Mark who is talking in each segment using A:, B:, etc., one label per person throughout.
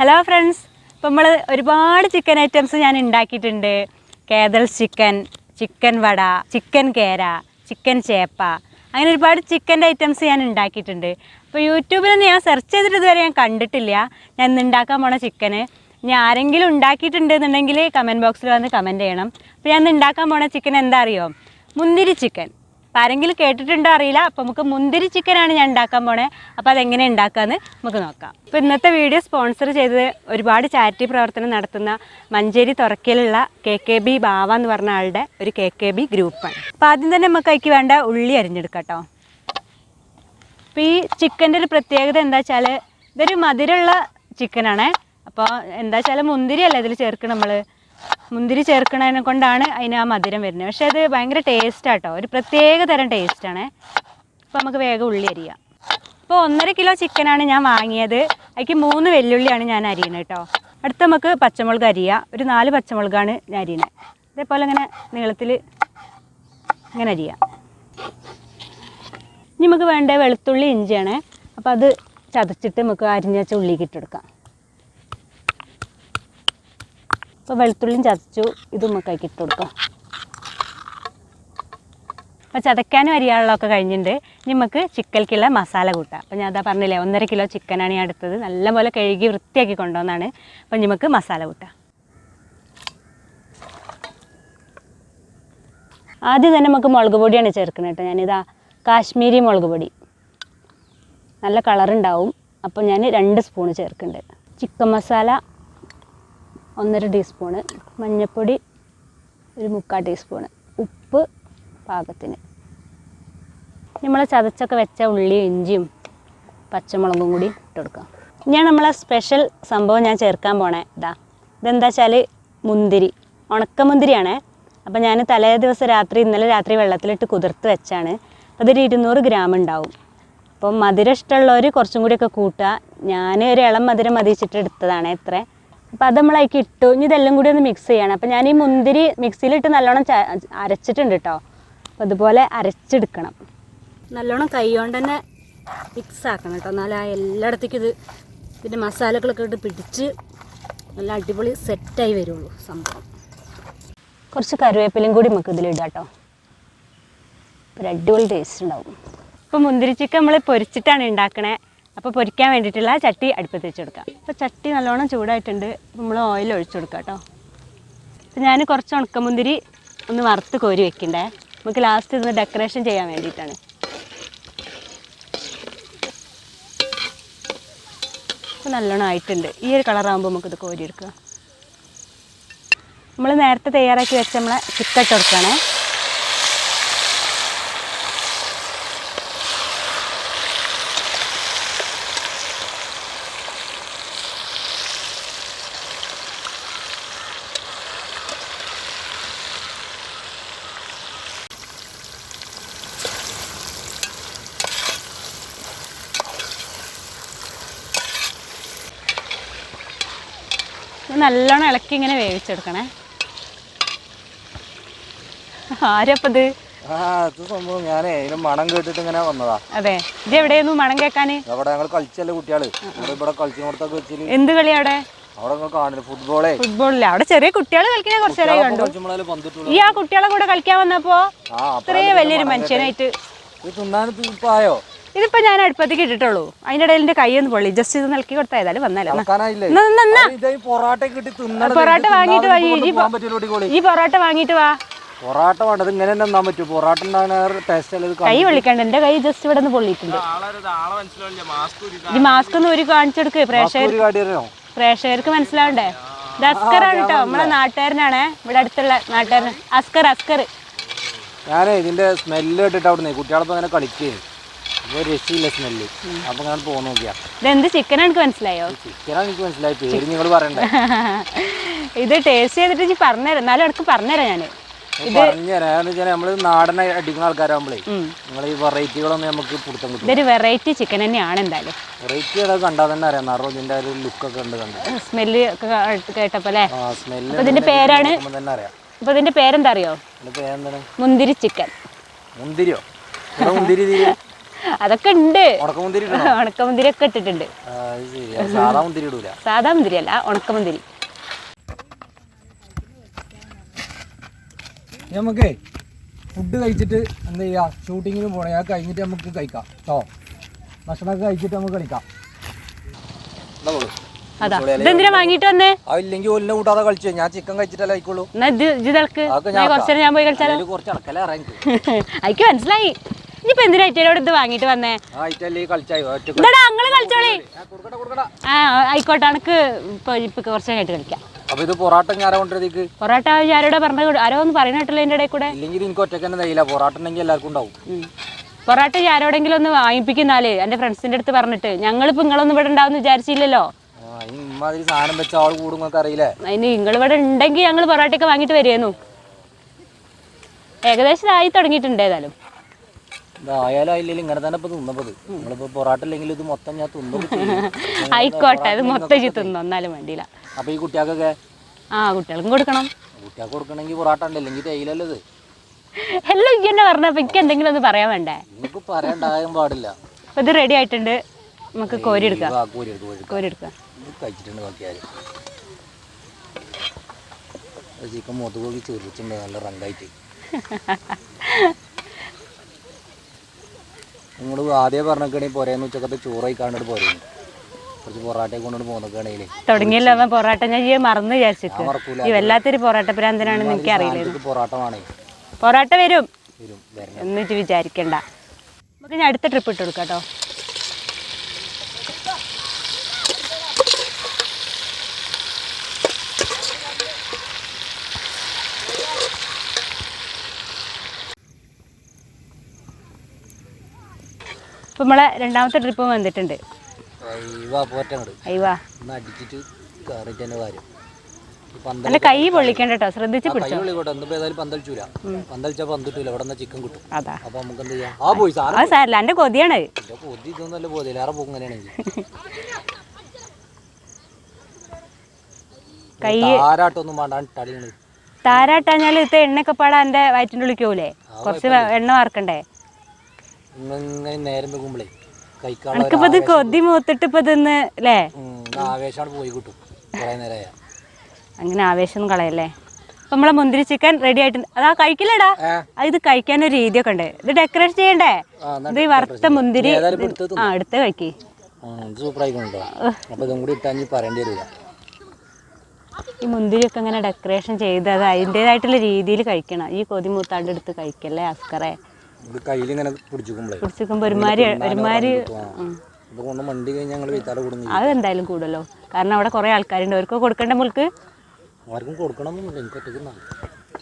A: Hello friends, ഇപ്പോൾ നമ്മൾ ഒരുപാട് ചിക്കൻ ഐറ്റംസ് ഞാൻ ഉണ്ടാക്കിയിട്ടുണ്ട്. കേദൽ ചിക്കൻ, ചിക്കൻ വട, ചിക്കൻ കേര, ചിക്കൻ ചേപ്പ, അങ്ങനെ ഒരുപാട് ചിക്കൻ്റെ ഐറ്റംസ് ഞാൻ ഉണ്ടാക്കിയിട്ടുണ്ട്. അപ്പോൾ യൂട്യൂബിലൊന്നും ഞാൻ സെർച്ച് ചെയ്തിട്ട് ഇതുവരെ ഞാൻ കണ്ടിട്ടില്ല ഞാൻ ഇന്ന് ഉണ്ടാക്കാൻ പോണ ചിക്കന്. ഇനി ആരെങ്കിലും ഉണ്ടാക്കിയിട്ടുണ്ടെന്നുണ്ടെങ്കിൽ കമൻറ്റ് ബോക്സിൽ വന്ന് കമൻറ്റ് ചെയ്യണം. അപ്പോൾ ഞാൻ ഇന്ന് ഉണ്ടാക്കാൻ പോണ ചിക്കൻ എന്താ അറിയോ? മുന്തിരി ചിക്കൻ. അപ്പോൾ ആരെങ്കിലും കേട്ടിട്ടുണ്ടോ അറിയില്ല. അപ്പോൾ നമുക്ക് മുന്തിരി ചിക്കനാണ് ഞാൻ ഉണ്ടാക്കാൻ പോണേ. അപ്പോൾ അതെങ്ങനെ ഉണ്ടാക്കാമെന്ന് നമുക്ക് നോക്കാം. അപ്പോൾ ഇന്നത്തെ വീഡിയോ സ്പോൺസർ ചെയ്തത് ഒരുപാട് ചാരിറ്റി പ്രവർത്തനം നടത്തുന്ന മഞ്ചേരി തുറക്കലുള്ള KKB ബാവ എന്ന് പറഞ്ഞ ആളുടെ ഒരു KKB ഗ്രൂപ്പാണ്. അപ്പോൾ ആദ്യം തന്നെ നമുക്ക് അതിലേക്ക് വേണ്ട ഉള്ളി അരിഞ്ഞെടുക്കാം കേട്ടോ. അപ്പോൾ ഈ ചിക്കൻ്റെ ഒരു പ്രത്യേകത എന്താ വെച്ചാൽ ഇതൊരു മധുരമുള്ള ചിക്കനാണ്. അപ്പോൾ എന്താ വെച്ചാൽ മുന്തിരി അല്ല ഇതിൽ ചേർക്കണം. നമ്മൾ മുന്തിരി ചേർക്കണതിനെ കൊണ്ടാണ് അതിന് ആ മധുരം വരുന്നത്. പക്ഷേ അത് ഭയങ്കര ടേസ്റ്റാട്ടോ, ഒരു പ്രത്യേക തരം ടേസ്റ്റാണ്. അപ്പോൾ നമുക്ക് വേഗം ഉള്ളി അരിയാം. ഇപ്പോൾ 1.5 കിലോ ചിക്കനാണ് ഞാൻ വാങ്ങിയത്. അതിക്ക് 3 വെല്ലുള്ളിയാണ് ഞാൻ അരിയുന്നത് കേട്ടോ. അടുത്ത് നമുക്ക് പച്ചമുളക് അരിയാം. ഒരു 4 പച്ചമുളകാണ് ഞാൻ അരിയുന്നത്. ഇതേപോലെ ഇങ്ങനെ നീളത്തിൽ ഇങ്ങനെ അരിയാം. ഇനി നമുക്ക് വേണ്ട വെളുത്തുള്ളി ഇഞ്ചിയാണ്. അപ്പോൾ അത് ചതച്ചിട്ട് നമുക്ക് അരിഞ്ഞ വെച്ച ഉള്ളിക്ക് ഇട്ടെടുക്കാം. അപ്പോൾ വെളുത്തുള്ളിയും ചതച്ചു, ഇത് നമുക്ക് അതിലേക്ക് ഇട്ട് കൊടുക്കാം. അപ്പോൾ ചതയ്ക്കാനും അരിയാനുള്ളതൊക്കെ കഴിഞ്ഞിട്ടുണ്ട്. ഇനി നമുക്ക് ചിക്കനിലേക്കുള്ള മസാല കൂട്ടാം. അപ്പോൾ ഞാൻ അതാ പറഞ്ഞില്ലേ, 1.5 കിലോ ചിക്കനാണ് ഞാൻ എടുത്തത്. നല്ലപോലെ കഴുകി വൃത്തിയാക്കി കൊണ്ടുവന്നാണ്. അപ്പോൾ നമുക്ക് മസാല കൂട്ടാം. ആദ്യം തന്നെ നമുക്ക് മുളക് പൊടിയാണ് ചേർക്കുന്നത് കേട്ടോ. ഞാനിതാ കാശ്മീരി മുളക് പൊടി, നല്ല കളറുണ്ടാവും. അപ്പോൾ ഞാൻ 2 സ്പൂണ് ചേർക്കുന്നുണ്ട്. ചിക്കൻ മസാല 1.5 ടീസ്പൂണ്, മഞ്ഞൾപ്പൊടി ഒരു 3/4 ടീസ്പൂണ്, ഉപ്പ് പാകത്തിന്. നമ്മൾ ചതച്ചൊക്കെ വെച്ച ഉള്ളിയും ഇഞ്ചിയും പച്ചമുളകും കൂടി ഇട്ട് കൊടുക്കാം. ഞാൻ നമ്മളെ സ്പെഷ്യൽ സംഭവം ഞാൻ ചേർക്കാൻ പോണേ ഇതെന്താ വെച്ചാൽ മുന്തിരി, ഉണക്കമുന്തിരിയാണേ. അപ്പോൾ ഞാൻ തലേ ദിവസം ഇന്നലെ രാത്രി വെള്ളത്തിലിട്ട് കുതിർത്ത് വെച്ചാണ്. അപ്പോൾ അതൊരു 200 ഗ്രാം ഉണ്ടാവും. അപ്പം മധുരം ഇഷ്ടമുള്ളവർ കുറച്ചും കൂടിയൊക്കെ കൂട്ടുക. ഞാൻ ഒരു ഇളം മധുരം മതിച്ചിട്ട് എടുത്തതാണ് എത്ര. അപ്പോൾ അത് നമ്മളതിലേക്ക് ഇട്ടു. ഇനി ഇതെല്ലാം കൂടി ഒന്ന് മിക്സ് ചെയ്യണം. അപ്പോൾ ഞാൻ ഈ മുന്തിരി മിക്സിയിലിട്ട് നല്ലോണം അരച്ചിട്ടുണ്ട് കേട്ടോ. അപ്പോൾ അതുപോലെ അരച്ചെടുക്കണം. നല്ലോണം കൈ കൊണ്ട് തന്നെ മിക്സ് ആക്കണം കേട്ടോ. എന്നാലും എല്ലായിടത്തേക്കും ഇതിൻ്റെ മസാലകളൊക്കെ ഇട്ട് പിടിച്ച് നല്ല അടിപൊളി സെറ്റായി വരുള്ളൂ സംഭവം. കുറച്ച് കറിവേപ്പിലയും കൂടി നമുക്ക് ഇതിലിടാം കേട്ടോ. ഒരു അടിപൊളി ടേസ്റ്റ് ഉണ്ടാവും. ഇപ്പോൾ മുന്തിരി ചിക്കൻ നമ്മൾ പൊരിച്ചിട്ടാണ് ഉണ്ടാക്കണേ. അപ്പോൾ പൊരിക്കാൻ വേണ്ടിയിട്ടുള്ള ചട്ടി അടുപ്പത്ത് വെച്ച് കൊടുക്കാം. അപ്പോൾ ചട്ടി നല്ലോണം ചൂടായിട്ടുണ്ട്. നമ്മൾ ഓയിൽ ഒഴിച്ചു കൊടുക്കാം കേട്ടോ. അപ്പോൾ ഞാൻ കുറച്ച് ഉണക്കമുന്തിരി ഒന്ന് വറുത്ത് കോരി വെക്കണ്ടേ. നമുക്ക് ലാസ്റ്റ് ഇതൊന്ന് ഡെക്കറേഷൻ ചെയ്യാൻ വേണ്ടിയിട്ടാണ്. അപ്പോൾ നല്ലോണം ആയിട്ടുണ്ട്. ഈ ഒരു കളറാകുമ്പോൾ നമുക്കിത് കോരി എടുക്കാം. നമ്മൾ നേരത്തെ തയ്യാറാക്കി വെച്ച നമ്മളെ ചിക്കൻ ഇട്ട് കൊടുക്കുകയാണേ. നല്ലോണം ഇളക്കി ഇങ്ങനെ വേവിച്ചെടുക്കണേ. ആരപ്പത്?
B: മണം കേട്ടിട്ട് ഇങ്ങനെ വന്നതാ.
A: അതെ, ഇത് എവിടെയായിരുന്നു മണം കേൾക്കാന്?
B: കളിച്ചല്ലേ കുട്ടികള് ഇവിടെ കളിച്ചു കൊടുത്തൊക്കെ വെച്ചിട്ട്.
A: എന്ത് കളി അവിടെ?
B: ഫുട്ബോളില്ല,
A: അവിടെ ചെറിയ കുട്ടികൾ കളിക്കാൻ കുറച്ച് നേരം കണ്ടു. ഈ ആ കുട്ടികളെ കൂടെ കളിക്കാൻ വന്നപ്പോ ഇത്രയും വലിയൊരു മനുഷ്യനായിട്ട്
B: ആയോ?
A: ഇതിപ്പോ ഞാൻ അടുപ്പത്തേക്ക് ഇട്ടിട്ടുള്ളൂ. അതിന്റെ ഇടയിൽ എന്റെ കൈ ഒന്ന് പൊള്ളി. ജസ്റ്റ് ഇത് നിലക്കി കൊടുത്താൽ ഏതായാലും വന്നാലോ. പൊറോട്ട വാങ്ങിട്ട് വാ. ഈ പൊറോട്ട വാങ്ങിട്ട് വാ.
B: പൊറോട്ട വേണ്ടത് ഇങ്ങനെ തന്നാൻ പറ്റൂ. പൊറോട്ട
A: കൈ പൊള്ളിക്കണ്ട. എന്റെ കൈ ജസ്റ്റ് ഇവിടെ നിന്ന് പൊള്ളിയിട്ടുണ്ട്. ഈ മാസ്ക് ഒന്ന് ഒരു കാണിച്ചെടുക്ക്. പ്രേക്ഷകർക്ക് മനസ്സിലാവണ്ടേ? ഇത് അസ്കറാണ് കേട്ടോ, നമ്മളെ നാട്ടുകാരനാണ്. ഇവിടെ അടുത്തുള്ള നാട്ടുകാരൻ അസ്കർ.
B: ഞാനേ ഇതിന്റെ സ്മെല്ല് കേട്ടിട്ട് അവിടെ കുട്ടികളൊപ്പം അങ്ങനെ കളിക്കേ രക്ഷയില്ല സ്മെല്ല്. അപ്പൊ ഞാൻ പോകാൻ നോക്കിയാ
A: ഇതെന്ത് ചിക്കനാണ് എനിക്ക് മനസ്സിലായോ?
B: ചിക്കനാണ് എനിക്ക് മനസ്സിലായി. പേര് നിങ്ങൾ പറയണ്ടേ?
A: ഇത് ടേസ്റ്റ് ചെയ്തിട്ട് പറഞ്ഞുതരാം. എന്നാലും അടുത്ത് പറഞ്ഞുതരാം.
B: നമ്മള് നാടനെ അടിക്കുന്ന ആൾക്കാരാകുമ്പോഴേ നിങ്ങൾ ഈ വെറൈറ്റികളൊന്നും നമുക്ക് പിടുത്തം കിട്ടും.
A: ഇതൊരു വെറൈറ്റി ചിക്കൻ തന്നെയാണ്. എന്തായാലും
B: വെറൈറ്റി കണ്ടാൽ തന്നെ അറിയാം. നിറം ഇതിന്റെ ഒരു ലുക്കൊക്കെ ഉണ്ട്.
A: സ്മെല്ല് ഒക്കെ കേട്ടപ്പോ അല്ലേ? ഇതിന്റെ പേരാണ് തന്നെ അറിയാം. അപ്പൊ ഇതിന്റെ പേരെന്താ അറിയോ?
B: പേരെന്താണ്?
A: മുന്തിരി ചിക്കൻ.
B: മുന്തിരിയോ? മുന്തിരി
A: അതൊക്കെ ഉണ്ട്.
B: ഉണക്കമുന്തിരി
A: ഉണക്കമുന്തിരി ഒക്കെ ഇട്ടിട്ടുണ്ട്.
B: സാധാ മുന്തിരി ഇടൂല.
A: സാധാ മുന്തിരി അല്ല, ഉണക്കമുന്തിരി.
B: നമുക്കേ ഫുഡ് കഴിച്ചിട്ട് എന്താ ചെയ്യാ, ഷൂട്ടിങ്ങിന് പോണേ, അത് കഴിഞ്ഞിട്ട് നമുക്ക് കഴിക്കാം കേട്ടോ. ഭക്ഷണമൊക്കെ കഴിച്ചിട്ട് നമുക്ക് കളിക്കാം.
A: അതാ ഇതെന്തിനാ വാങ്ങിട്ട് വന്നേ?
B: ഇല്ലെങ്കിൽ ഒലിനെ കൂട്ടാതെ കളിച്ചു. ഞാൻ ചിക്കൻ കഴിച്ചിട്ടല്ലേ ആയിക്കോളൂ.
A: കുറച്ചേരം ഞാൻ പോയി കളിച്ചാലോ? എനിക്ക് മനസ്സിലായി. ഇനിയിപ്പോ എന്തിനാ ഇറ്റോട് ഇത് വാങ്ങിട്ട് വന്നേ? കളിച്ചോളി. ആ ആയിക്കോട്ടെ, എനക്ക് ഇപ്പൊ കുറച്ച് കഴിഞ്ഞിട്ട് കളിക്കാം.
B: അപ്പൊ ഇത് പൊറാട്ട ഞാനാ കൊണ്ടിരിക്ക്.
A: പൊറാട്ട ആരോടെ പറഞ്ഞ ആരോ ഒന്ന് പറയുന്ന കേട്ടല്ലോ ഇതിന്റെ ഇടയിൽ കൂടെ.
B: ഇല്ലെങ്കിൽ എനിക്ക് ഒറ്റക്ക് തന്നെ തയ്യില്ല. പൊറാട്ട ഉണ്ടെങ്കിൽ എല്ലാവർക്കും ഉണ്ടാവും.
A: പൊറാട്ട ആരോടെങ്കിലും ഒന്ന് വാങ്ങിപ്പിക്കുന്നാല് എന്റെ ഫ്രണ്ട്സിന്റെ അടുത്ത് പറഞ്ഞിട്ട്. ഞങ്ങളിപ്പോ നിങ്ങളൊന്നും ഇവിടെ ഉണ്ടാവും വിചാരിച്ചില്ലല്ലോ.
B: സാധനം വെച്ച ആൾ കൂടും അറിയില്ലേ?
A: അതിന് നിങ്ങൾ ഇവിടെ ഉണ്ടെങ്കിൽ ഞങ്ങൾ പൊറാട്ടയൊക്കെ വാങ്ങിട്ട് വരുന്നു. ഏകദേശം ആയി തുടങ്ങിയിട്ടുണ്ട്. ഏതായാലും
B: ആയാലും ആയില്ലെങ്കിൽ ഇങ്ങനെ തന്നെ ഇപ്പൊ തിന്നപ്പത്. നിങ്ങളിപ്പോ പൊറാട്ട ഇല്ലെങ്കിൽ ഇത് മൊത്തം ഞാൻ തിന്നു.
A: ആയിക്കോട്ടെ, അത് മൊത്തം തിന്നു എന്നാലും വേണ്ടിയില്ല.
B: അപ്പൊ ഈ കുട്ടികൾക്കൊക്കെ
A: കുട്ടികൾക്കും കൊടുക്കണം.
B: കുട്ടികൾക്ക് കൊടുക്കണമെങ്കിൽ പൊറാട്ട ഉണ്ട്, അല്ലെങ്കിൽ തേയിലല്ലോ ഇത്.
A: എല്ലാം ഇങ്ങനെ പറഞ്ഞപ്പോ എനിക്ക് എന്തെങ്കിലും ഒന്ന് പറയാൻ വേണ്ടേ?
B: എനിക്ക് പറയാൻ പാടില്ല.
A: അപ്പൊ ഇത് റെഡി ആയിട്ടുണ്ട്. നമുക്ക് കോരി എടുക്കാം.
B: കഴിച്ചിട്ടുണ്ട് നോക്കിയാല് ചിക്കൻ മുതുകി ചെറിച്ചിട്ടുണ്ട് നല്ല റങ്കായിട്ട്. നിങ്ങൾ ആദ്യം പറഞ്ഞിട്ടുണ്ടെങ്കിൽ പോരേന്ന് ഉച്ചക്കത്തെ ചോറായി കാണാണ്ട് പോരുന്നു. കുറച്ച് പൊറാട്ടയെ കൊണ്ടു പോകുന്നൊക്കെയാണെങ്കിലേ
A: തുടങ്ങിയല്ലോ പൊറാട്ട. ഞാൻ ഈ മറന്നു വിചാരിച്ചു. ഈ വല്ലാത്തൊരു പൊറാട്ട ഭ്രാന്തനാണെന്ന് എനിക്ക് അറിയില്ല.
B: പൊറാട്ട വേണേ,
A: പൊറാട്ട വരും എന്നിട്ട് വിചാരിക്കണ്ട. നമുക്ക് ഞാൻ അടുത്ത ട്രിപ്പ് ഇട്ട് കൊടുക്കാം കേട്ടോ. ഇപ്പം നമ്മളെ രണ്ടാമത്തെ ട്രിപ്പ് വന്നിട്ടുണ്ട്. അല്ല കൈ പൊള്ളിക്കണ്ട കേട്ടോ, ശ്രദ്ധിച്ച് പിടിച്ചോ. അതാ സാരല്ല, എന്റെ കൊതിയാണ്. കൈ താരാട്ടാഞ്ഞാല് ഇത് എണ്ണയൊക്കെ പാടാ എന്റെ വയറ്റിൻ്റെ ഉള്ളിൽ പോകൂലേ? കുറച്ച് എണ്ണ വാർക്കണ്ടേ?
B: നേരം വെക്കുമ്പോഴേ
A: എനിക്കിപ്പോ ഇത് കൊതി മൂത്തിട്ട് ഇപ്പൊ ഇതൊന്ന് അല്ലേ
B: ആവേശമാണ് പോയി കിട്ടും. കുറെ നേരമായ
A: അങ്ങനെ ആവേശം കളയല്ലേ. അപ്പൊ നമ്മളെ മുന്തിരി ചിക്കൻ റെഡി ആയിട്ടുണ്ട്. അതാ കഴിക്കില്ലടാ, ഇത് കഴിക്കാനൊരു രീതിയൊക്കെ ഉണ്ട്. ഇത് ഡെക്കറേറ്റ് ചെയ്യണ്ടേ? ഇത് ഈ വറുത്ത മുന്തിരി എടുത്ത് കഴിക്കി. ഈ മുന്തിരിയൊക്കെ ഇങ്ങനെ ഡെക്കറേഷൻ ചെയ്ത് അത് അതിൻ്റെതായിട്ടുള്ള രീതിയിൽ കഴിക്കണം. ഈ കൊതി മൂത്താണ്ട് എടുത്ത് കഴിക്കല്ലേ അസ്കറേ. പിടിച്ചിരിക്കുമ്പോ ഒരുമാതിരി അത് എന്തായാലും കൂടുതലോ, കാരണം അവിടെ കുറെ ആൾക്കാരുണ്ട്. അവർക്ക് കൊടുക്കേണ്ട മുൾക്ക്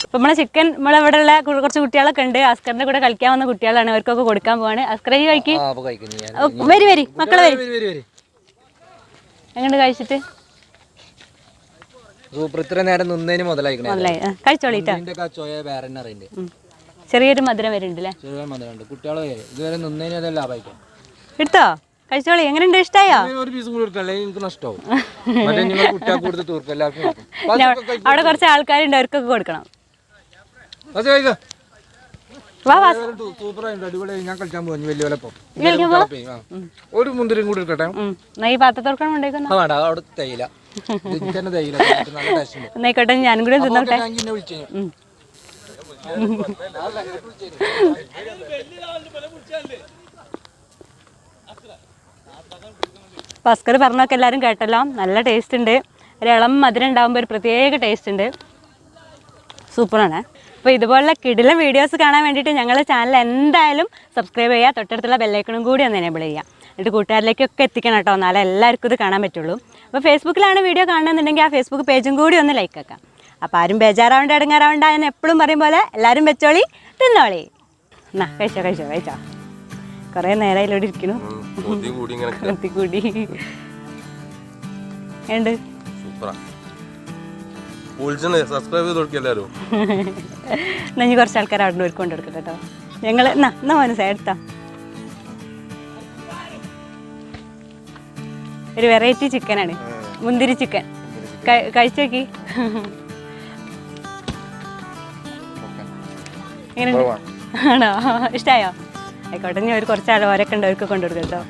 A: ഇപ്പൊ നമ്മളെ ചിക്കൻ നമ്മളിവിടെ ഉള്ള കുറച്ച് കുട്ടികളൊക്കെ ഉണ്ട്. അസ്കറിന്റെ കൂടെ കളിക്കാൻ വന്ന കുട്ടികളാണ്. അവർക്കൊക്കെ കൊടുക്കാൻ പോവാണ്. അസ്കറെ കഴിക്കി. വരി മക്കളെ വരി. എങ്ങനെ കഴിച്ചിട്ട് കഴിച്ചോളിട്ടോ. ചെറിയൊരു മധുരം വരുന്നുണ്ടല്ലേ? എടുത്തോ, കഴിച്ചോളി. എങ്ങനെയുണ്ട്? ഇഷ്ടായോ? അവിടെ കുറച്ച് ആൾക്കാരുണ്ട്, അവർക്കൊക്കെ കൊടുക്കണം.
B: ഒരു മുന്തിരിയും കൂടി എടുക്കട്ടെ.
A: ഈ പാത്രത്തോർക്കണം എന്നായിക്കോട്ടെ, ഞാനും കൂടെ തിന്നോട്ടെ. അസ്കർ പറഞ്ഞൊക്കെ എല്ലാവരും കേട്ടല്ലോ. നല്ല ടേസ്റ്റ് ഉണ്ട്. ഒരു ഇളം മധുരം ഉണ്ടാകുമ്പോൾ ഒരു പ്രത്യേക ടേസ്റ്റ് ഉണ്ട്. സൂപ്പറാണ്. അപ്പോൾ ഇതുപോലുള്ള കിടിലൻ വീഡിയോസ് കാണാൻ വേണ്ടിയിട്ട് ഞങ്ങളുടെ ചാനൽ എന്തായാലും സബ്സ്ക്രൈബ് ചെയ്യുക. തൊട്ടടുത്തുള്ള ബെല്ലൈക്കണും കൂടി ഒന്ന് എനേബിൾ ചെയ്യുക. എന്നിട്ട് കൂട്ടുകാരിലേക്കൊക്കെ എത്തിക്കണം കേട്ടോ, എന്നാലേ എല്ലാവർക്കും ഇത് കാണാൻ പറ്റുള്ളൂ. അപ്പോൾ ഫേസ്ബുക്കിലാണ് വീഡിയോ കാണുന്നുണ്ടെങ്കിൽ ആ ഫേസ്ബുക്ക് പേജും കൂടി ഒന്ന് ലൈക്ക് ആക്കാം. അപ്പോൾ ആരും ബേജാറാവേണ്ട ഇടങ്ങാറാവേണ്ട എന്ന് എപ്പോഴും പറയും പോലെ എല്ലാവരും വെച്ചോളി, തിന്നോളി. എന്നാ കഴിച്ചോ. കുറേ നേരം ഇവിടെ ഇരിക്കുന്നു. കൂടി ഉണ്ട്. എന്നാ കുറച്ച് ആൾക്കാർ അവിടെ നിന്ന് കൊണ്ടെടുക്കട്ടെ കേട്ടോ. ഞങ്ങൾ എന്നാ മനസ്സായി എടുത്താ ഒരു വെറൈറ്റി ചിക്കനാണ്, മുന്തിരി ചിക്കൻ. കഴിച്ചു നോക്കി. എങ്ങനെയുണ്ട്? ആണോ? ഇഷ്ടമായോ? ആയിക്കോട്ടെ, ഇനി ഒരു കുറച്ച് ഓരൊക്കെ ഉണ്ട്, അവർക്ക് കൊണ്ടുകൊടുക്കാം കേട്ടോ.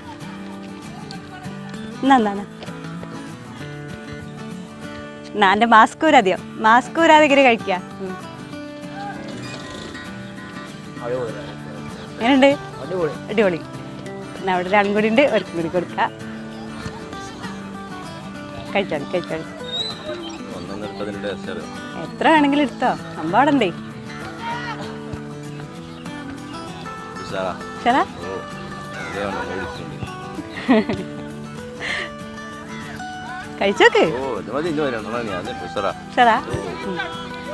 A: എന്താണ് എൻ്റെ മാസ്ക് ഊരാതെയോ? മാസ്ക് ഊരാതെ ഇങ്ങനെ കഴിക്കുക. എങ്ങനെയുണ്ട്? അടിപൊളി. എന്നാൽ അവിടെ ഒരാളും കൂടി ഉണ്ട്, അവർക്കും കൂടി കൊടുക്കാം. കഴിച്ചോളി കഴിച്ചോളി, എത്ര വേണമെങ്കിലും എടുത്തോ, സംഭവമുണ്ടേ. ശരാ കഴിച്ചോക്ക്. ശരാ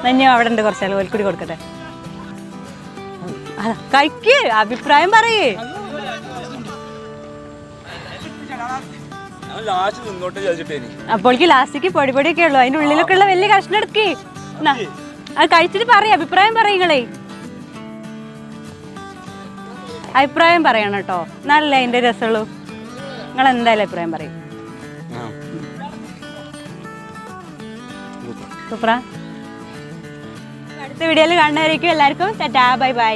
A: നഞ്ഞോ അവിടെ ഉണ്ട്, കുറച്ചാൾ ഓൽ കൂടി കൊടുക്കട്ടെ. കഴിക്ക്, അഭിപ്രായം പറയേ. അപ്പോൾക്ക് ലാസ്റ്റിക്ക് പൊടിയൊക്കെ ഉള്ളു, അതിന്റെ ഉള്ളിലൊക്കെ ഉള്ള വലിയ കഷ്ണം എടുക്കേ. അത് കഴിച്ചിട്ട് പറയും, അഭിപ്രായം പറയങ്ങളേ. അഭിപ്രായം പറയണം കേട്ടോ, നല്ല അതിന്റെ രസമുള്ളൂ. നിങ്ങൾ എന്തായാലും അഭിപ്രായം പറയും. സൂപ്പറാ. അടുത്ത വീഡിയോയിൽ കാണുന്നവരേക്കും എല്ലാവർക്കും ടാറ്റാ, ബൈ ബൈ.